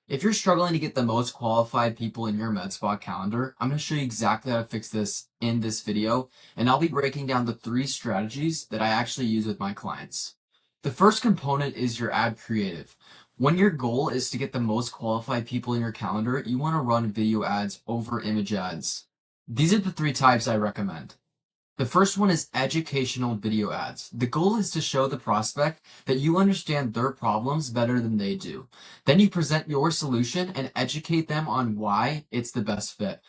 If you're struggling to get the most qualified people in your med spa calendar, I'm going to show you exactly how to fix this in this video, and I'll be breaking down the 3 strategies that I actually use with my clients. The first component is your ad creative. When your goal is to get the most qualified people in your calendar, you want to run video ads over image ads. These are the 3 types I recommend. The first one is educational video ads. The goal is to show the prospect that you understand their problems better than they do. Then you present your solution and educate them on why it's the best fit.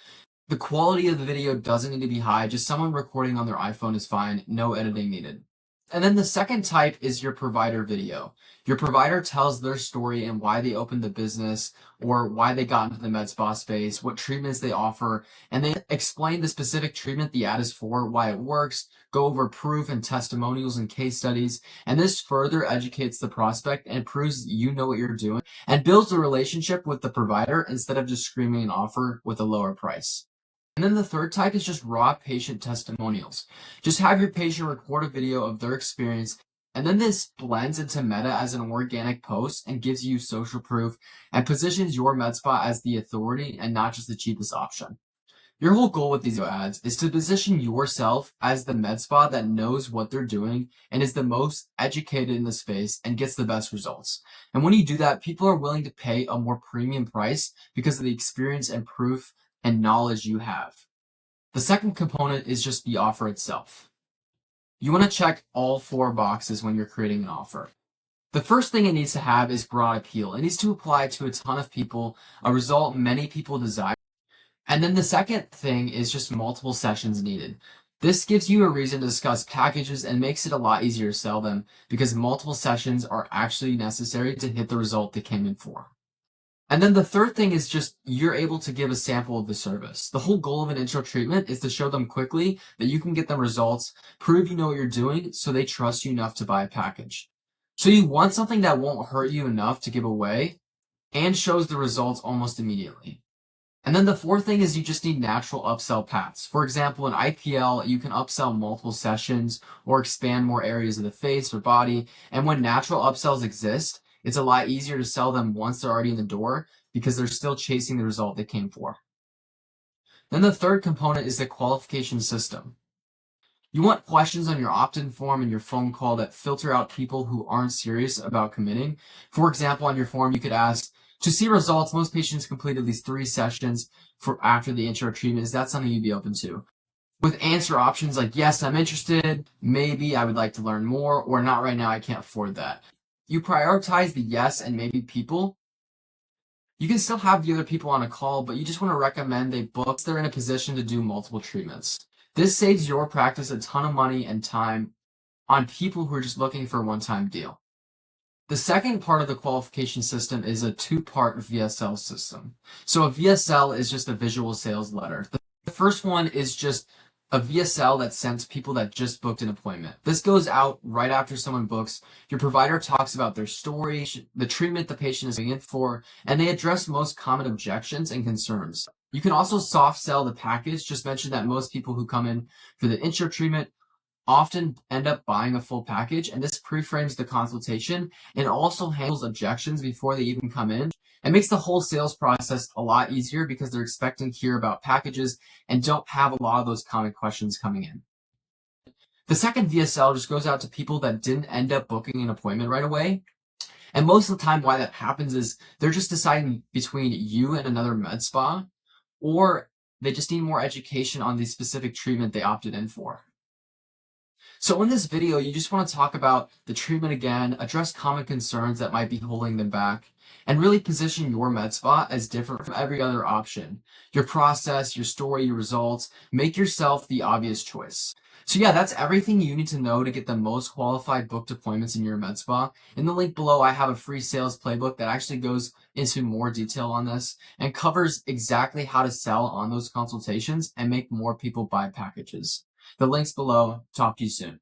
The quality of the video doesn't need to be high, just someone recording on their iPhone is fine, no editing needed. And then the second type is your provider video. Your provider tells their story and why they opened the business or why they got into the med spa space, what treatments they offer, and they explain the specific treatment the ad is for, why it works, go over proof and testimonials and case studies, and this further educates the prospect and proves you know what you're doing and builds a relationship with the provider instead of just screaming an offer with a lower price. And then the third type is just raw patient testimonials. Just have your patient record a video of their experience, and then this blends into meta as an organic post and gives you social proof and positions your med spa as the authority and not just the cheapest option. Your whole goal with these ads is to position yourself as the med spa that knows what they're doing and is the most educated in the space and gets the best results. And when you do that, people are willing to pay a more premium price because of the experience and proof and knowledge you have. The second component is just the offer itself. You want to check all 4 boxes when you're creating an offer. The first thing it needs to have is broad appeal. It needs to apply to a ton of people, a result many people desire. And then the second thing is just multiple sessions needed. This gives you a reason to discuss packages and makes it a lot easier to sell them because multiple sessions are actually necessary to hit the result they came in for. And then the third thing is just you're able to give a sample of the service. The whole goal of an intro treatment is to show them quickly that you can get them results, prove you know what you're doing, so they trust you enough to buy a package. So you want something that won't hurt you enough to give away and shows the results almost immediately. And then the fourth thing is you just need natural upsell paths. For example, in IPL, you can upsell multiple sessions or expand more areas of the face or body. And when natural upsells exist, it's a lot easier to sell them once they're already in the door because they're still chasing the result they came for. Then the third component is the qualification system. You want questions on your opt-in form and your phone call that filter out people who aren't serious about committing. For example, on your form, you could ask, to see results, most patients complete at least 3 sessions after the intro treatment. Is that something you'd be open to? With answer options like, yes, I'm interested, maybe I would like to learn more, or not right now, I can't afford that. You prioritize the yes and maybe people. You can still have the other people on a call, but you just want to recommend they book once they're in a position to do multiple treatments. This saves your practice a ton of money and time on people who are just looking for a one-time deal. The second part of the qualification system is a 2-part VSL system. So a VSL is just a visual sales letter. The first one is just a VSL that sends people that just booked an appointment. This goes out right after someone books. Your provider talks about their story, the treatment the patient is in for, and they address most common objections and concerns. You can also soft sell the package. Just mention that most people who come in for the intro treatment often end up buying a full package, and this pre-frames the consultation and also handles objections before they even come in. It makes the whole sales process a lot easier because they're expecting to hear about packages and don't have a lot of those common questions coming in. The second VSL just goes out to people that didn't end up booking an appointment right away. And most of the time why that happens is they're just deciding between you and another med spa, or they just need more education on the specific treatment they opted in for. So in this video, you just want to talk about the treatment again, address common concerns that might be holding them back, and really position your med spa as different from every other option. Your process, your story, your results, make yourself the obvious choice. So yeah, that's everything you need to know to get the most qualified booked appointments in your med spa. In the link below, I have a free sales playbook that actually goes into more detail on this and covers exactly how to sell on those consultations and make more people buy packages. The link's below. Talk to you soon.